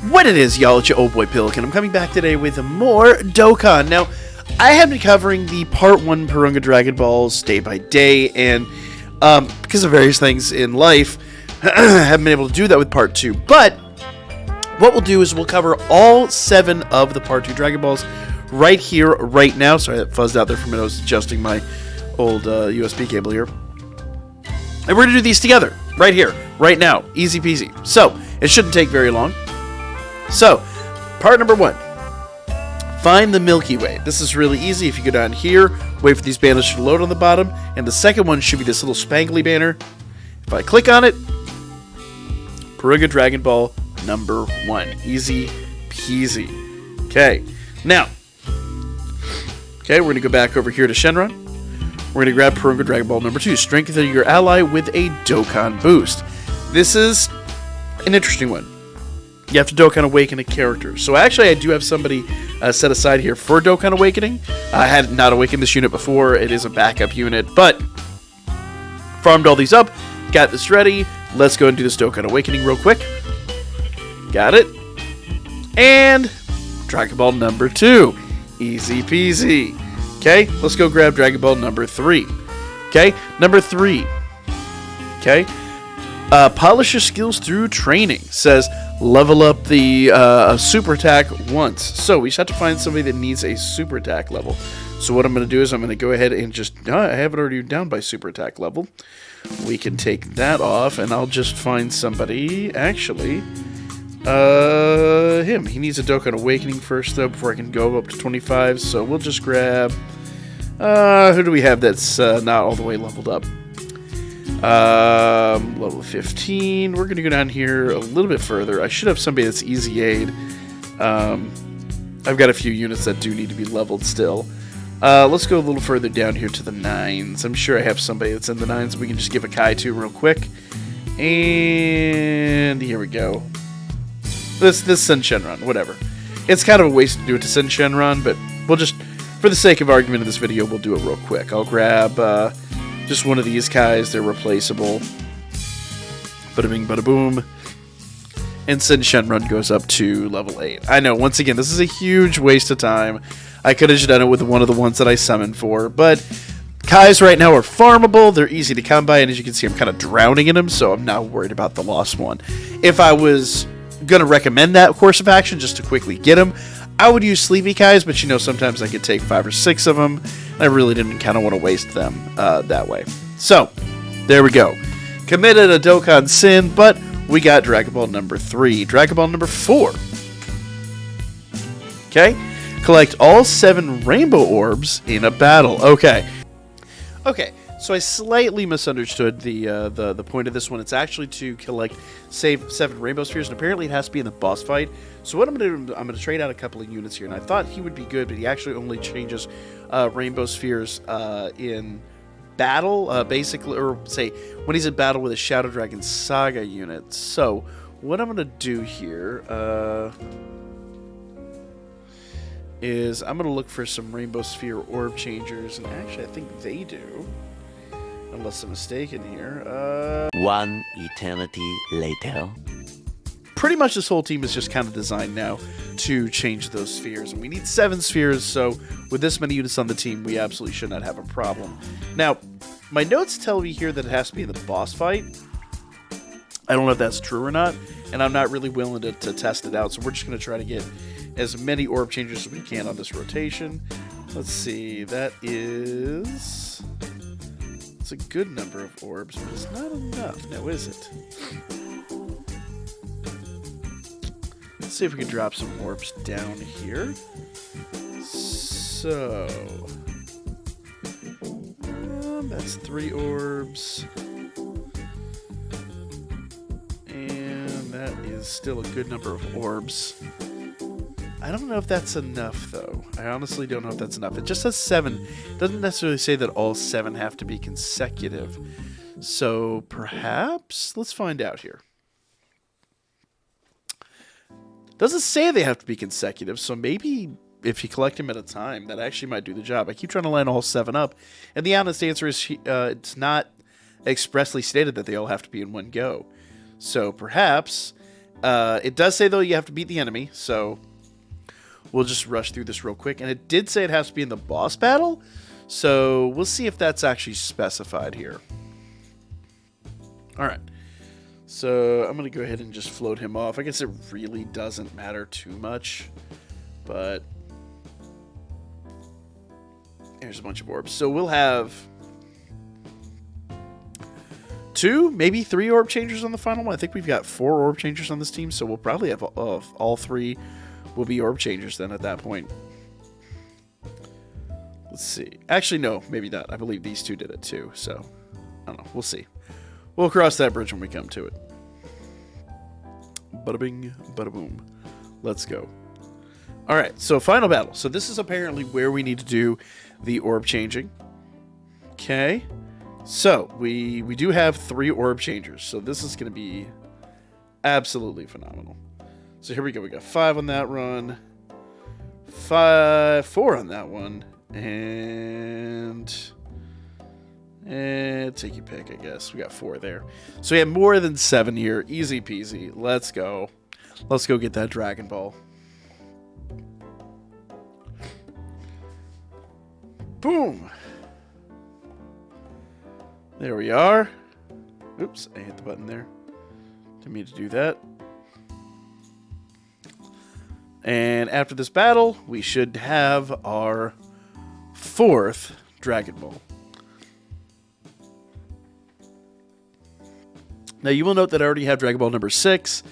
What it is, y'all, it's your old boy Pilk, and I'm coming back today with more Dokkan. Now, I have been covering the Part 1 Porunga Dragon Balls day by day, and because of various things in life, I haven't been able to do that with Part 2. But what we'll do is we'll cover all 7 of the Part 2 Dragon Balls right here, right now. Sorry, that fuzzed out there for a minute. I was adjusting my old USB cable here. And we're going to do these together, right here, right now. Easy peasy. So, it shouldn't take very long. So, part number 1. Find the Milky Way. This is really easy. If you go down here, wait for these banners to load on the bottom, and the second one should be this little spangly banner. If I click on it, Porunga Dragon Ball number 1. Easy peasy. Okay, now, we're going to go back over here to Shenron. We're going to grab Porunga Dragon Ball number 2. Strengthen your ally with a Dokkan boost. This is an interesting one. You have to Dokkan Awaken a character. So actually, I do have somebody set aside here for Dokkan Awakening. I had not awakened this unit before. It is a backup unit, but farmed all these up. Got this ready. Let's go and do this Dokkan Awakening real quick. Got it. And Dragon Ball number 2. Easy peasy. Okay, let's go grab Dragon Ball number 3. Okay, number 3. Okay. Polish your skills through training. Says level up the super attack once. So we just have to find somebody that needs a super attack level. So what I'm going to do is I'm going to go ahead and just... I have it already down by super attack level. We can take that off, and I'll just find somebody... Actually, him. He needs a Dokkan Awakening first, though, before I can go up to 25. So we'll just grab... who do we have that's not all the way leveled up? Level 15. We're going to go down here a little bit further. I should have somebody that's easy aid. I've got a few units that do need to be leveled still. Let's go a little further down here to the 9s. I'm sure I have somebody that's in the 9s we can just give a Kai to real quick. And here we go. This Shenron, whatever. It's kind of a waste to do it to Shenron, but we'll just, for the sake of argument in this video, we'll do it real quick. I'll grab just one of these guys. They're replaceable. Bada bing, bada boom. And Shenron goes up to level 8. I know, once again, this is a huge waste of time. I could have just done it with one of the ones that I summoned for, but Kais right now are farmable. They're easy to come by, and as you can see, I'm kind of drowning in them, so I'm not worried about the lost one. If I was going to recommend that course of action just to quickly get them, I would use Sleepy Kais, but you know, sometimes I could take 5 or 6 of them. I really didn't kind of want to waste them that way. So, there we go. Committed a Dokkan sin, but we got Dragon Ball number 3. Dragon Ball number 4. Okay. Collect all 7 Rainbow Orbs in a battle. Okay. Okay. So I slightly misunderstood the point of this one. It's actually to collect, save 7 Rainbow Spheres, and apparently it has to be in the boss fight. So what I'm going to do, I'm going to trade out a couple of units here, and I thought he would be good, but he actually only changes Rainbow Spheres in battle, basically, or say when he's in battle with a Shadow Dragon Saga unit. So what I'm going to do here is I'm going to look for some Rainbow Sphere Orb Changers, and actually I think they do. Unless I'm mistaken here. One eternity later. Pretty much this whole team is just kind of designed now to change those spheres. And we need 7 spheres, so with this many units on the team, we absolutely should not have a problem. Now, my notes tell me here that it has to be in the boss fight. I don't know if that's true or not, and I'm not really willing to test it out, so we're just going to try to get as many orb changes as we can on this rotation. Let's see, that is... It's a good number of orbs, but it's not enough. Now, is it? Let's see if we can drop some orbs down here. So... that's 3 orbs. And that is still a good number of orbs. I don't know if that's enough, though. I honestly don't know if that's enough. It just says 7. It doesn't necessarily say that all 7 have to be consecutive. So, perhaps? Let's find out here. Doesn't say they have to be consecutive, so maybe if you collect them at a time, that actually might do the job. I keep trying to line all 7 up, and the honest answer is it's not expressly stated that they all have to be in one go. So, perhaps... It does say, though, you have to beat the enemy, so we'll just rush through this real quick. And it did say it has to be in the boss battle, so we'll see if that's actually specified here. All right. So I'm going to go ahead and just float him off. I guess it really doesn't matter too much, but there's a bunch of orbs. So we'll have 2, maybe 3 orb changers on the final one. I think we've got 4 orb changers on this team, so we'll probably have all 3 will be orb changers then at that point. Let's see. Actually, no, maybe not. I believe these 2 did it too, so I don't know. We'll see. We'll cross that bridge when we come to it. Bada bing, bada boom. Let's go. All right, so final battle. So this is apparently where we need to do the orb changing. Okay. So we do have 3 orb changers. So this is going to be absolutely phenomenal. So here we go. We got 5 on that run. 4 on that one. And take your pick, I guess. We got 4 there. So we have more than 7 here. Easy peasy. Let's go. Let's go get that Dragon Ball. Boom. There we are. Oops, I hit the button there. Didn't mean to do that. And after this battle, we should have our 4th Dragon Ball. Now, you will note that I already have Dragon Ball number 6,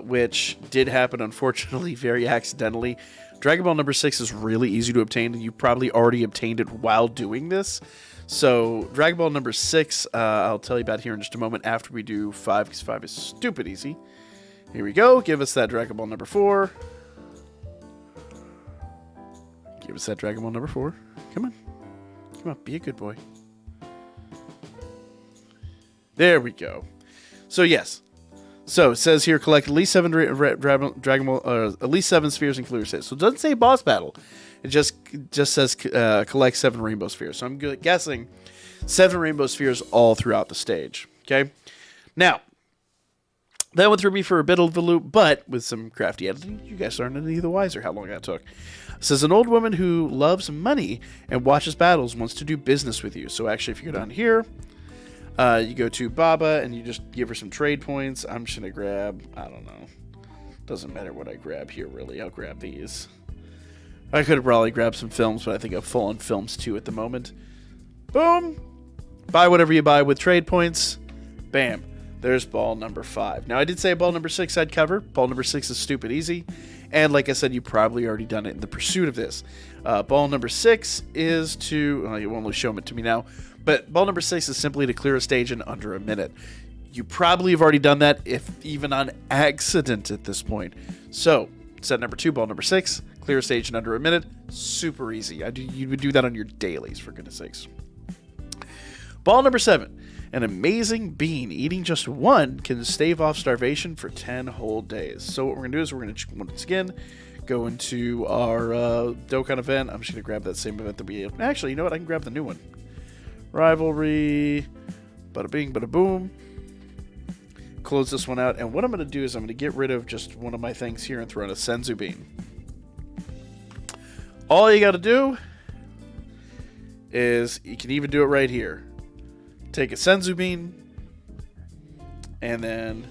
which did happen, unfortunately, very accidentally. Dragon Ball number 6 is really easy to obtain, and you probably already obtained it while doing this. So, Dragon Ball number 6, I'll tell you about here in just a moment after we do 5, because 5 is stupid easy. Here we go. Give us that Dragon Ball number 4. Give us that Dragon Ball number 4. Come on. Come on, be a good boy. There we go. So, yes. So, it says here, collect at least 7 Dragon Ball, at least 7 spheres in clear state. So, it doesn't say boss battle. It just says collect 7 rainbow spheres. So, I'm guessing 7 rainbow spheres all throughout the stage. Okay? Now, that went through me for a bit of the loop, but with some crafty editing, you guys aren't any the wiser how long that took. It says, an old woman who loves money and watches battles wants to do business with you. So, actually, if you go down here, you go to Baba, and you just give her some trade points. I'm just going to grab, I don't know. Doesn't matter what I grab here, really. I'll grab these. I could have probably grabbed some films, but I think I'm full on films, too, at the moment. Boom! Buy whatever you buy with trade points. Bam. There's ball number 5. Now, I did say ball number 6 I'd cover. Ball number 6 is stupid easy. And like I said, you probably already done it in the pursuit of this. Ball number 6 is to... Well, you won't show it to me now. But ball number 6 is simply to clear a stage in under a minute. You probably have already done that, if even on accident at this point. So, set number 2, ball number 6, clear a stage in under a minute. Super easy. You would do that on your dailies, for goodness sakes. Ball number 7. An amazing bean. Eating just 1 can stave off starvation for 10 whole days. So what we're going to do is we're going to, once again, go into our Dokkan event. I'm just going to grab that same event that we... Actually, you know what? I can grab the new one. Rivalry. Bada bing, bada boom. Close this one out. And what I'm going to do is I'm going to get rid of just one of my things here and throw in a Senzu bean. All you got to do is, you can even do it right here. Take a Senzu bean and then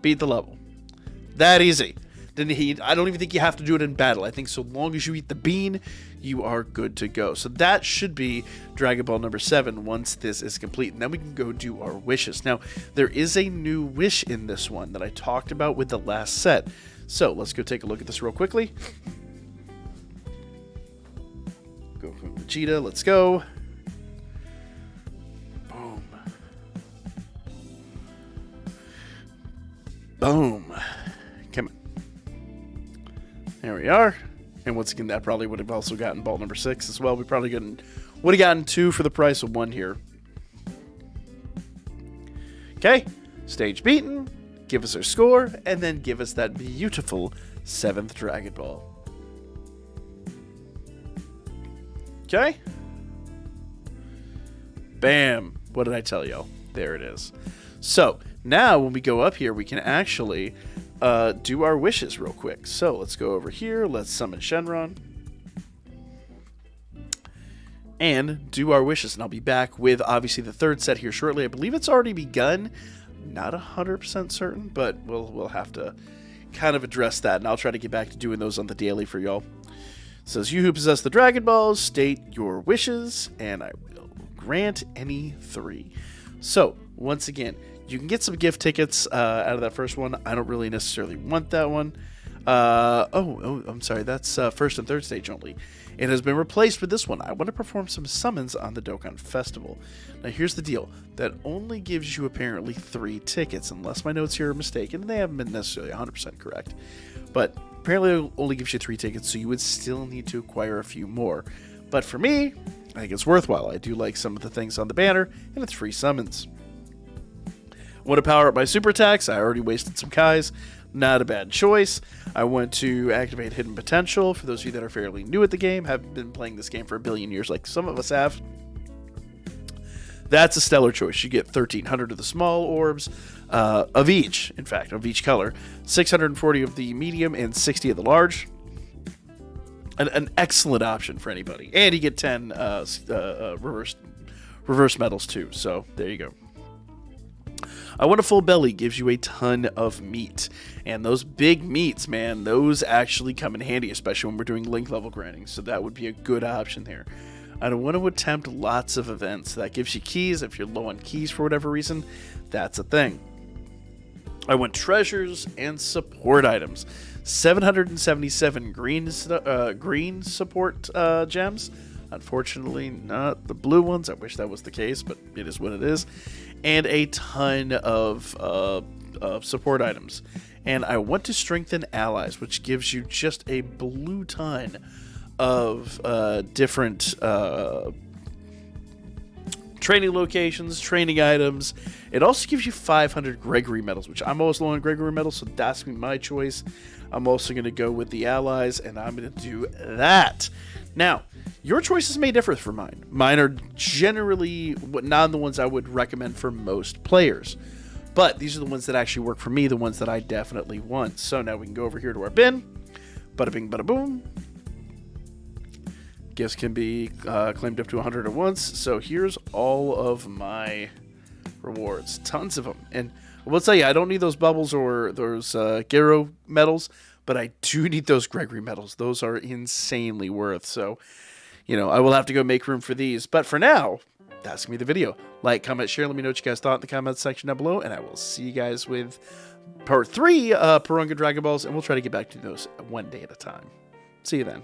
beat the level. That easy. I don't even think you have to do it in battle. I think so long as you eat the bean, you are good to go. So that should be Dragon Ball number 7 once this is complete. And then we can go do our wishes. Now, there is a new wish in this one that I talked about with the last set. So let's go take a look at this real quickly. Go from Vegeta. Let's go. Boom. Come on. There we are. And once again, that probably would have also gotten ball number 6 as well. We probably would have gotten 2 for the price of 1 here. Okay. Stage beaten. Give us our score. And then give us that beautiful 7th Dragon Ball. Okay. Bam. What did I tell y'all? There it is. So now when we go up here, we can actually do our wishes real quick. So let's go over here. Let's summon Shenron. And do our wishes. And I'll be back with, obviously, the third set here shortly. I believe it's already begun. Not 100% certain, but we'll have to kind of address that. And I'll try to get back to doing those on the daily for y'all. It says, you who possess the Dragon Balls, state your wishes, and I will grant any 3. So, once again, you can get some gift tickets out of that first one. I don't really necessarily want that one. I'm sorry. That's first and third stage only. It has been replaced with this one. I want to perform some summons on the Dokkan Festival. Now, here's the deal. That only gives you apparently 3 tickets, unless my notes here are mistaken, and they haven't been necessarily 100% correct. But apparently it only gives you 3 tickets, so you would still need to acquire a few more. But for me, I think it's worthwhile. I do like some of the things on the banner, and it's free summons. Want to power up my super attacks? I already wasted some Kais. Not a bad choice. I want to activate Hidden Potential. For those of you that are fairly new at the game, haven't been playing this game for a billion years like some of us have. That's a stellar choice. You get 1,300 of the small orbs, of each color, 640 of the medium, and 60 of the large. An excellent option for anybody. And you get 10 reverse medals too, so there you go. I Want a Full Belly gives you a ton of meat. And those big meats, man, those actually come in handy, especially when we're doing link level grinding. So that would be a good option there. I don't want to attempt lots of events. That gives you keys. If you're low on keys for whatever reason, that's a thing. I want treasures and support items. 777 green support gems. Unfortunately, not the blue ones. I wish that was the case, but it is what it is. And a ton of support items. And I want to strengthen allies, which gives you just a blue ton of different training locations, training items. It also gives you 500 Gregory medals, which I'm always low on Gregory medals, so that's going to be my choice. I'm also going to go with the allies, and I'm going to do that. Now, your choices may differ from mine. Mine are generally not the ones I would recommend for most players. But these are the ones that actually work for me, the ones that I definitely want. So now we can go over here to our bin. Bada bing, bada boom. Gifts can be claimed up to 100 at once. So here's all of my rewards. Tons of them. And I will tell you, I don't need those bubbles or those Gyro medals, but I do need those Gregory medals. Those are insanely worth. So, you know, I will have to go make room for these. But for now, that's going to be the video. Like, comment, share. Let me know what you guys thought in the comments section down below. And I will see you guys with part 3 Porunga Dragon Balls. And we'll try to get back to those one day at a time. See you then.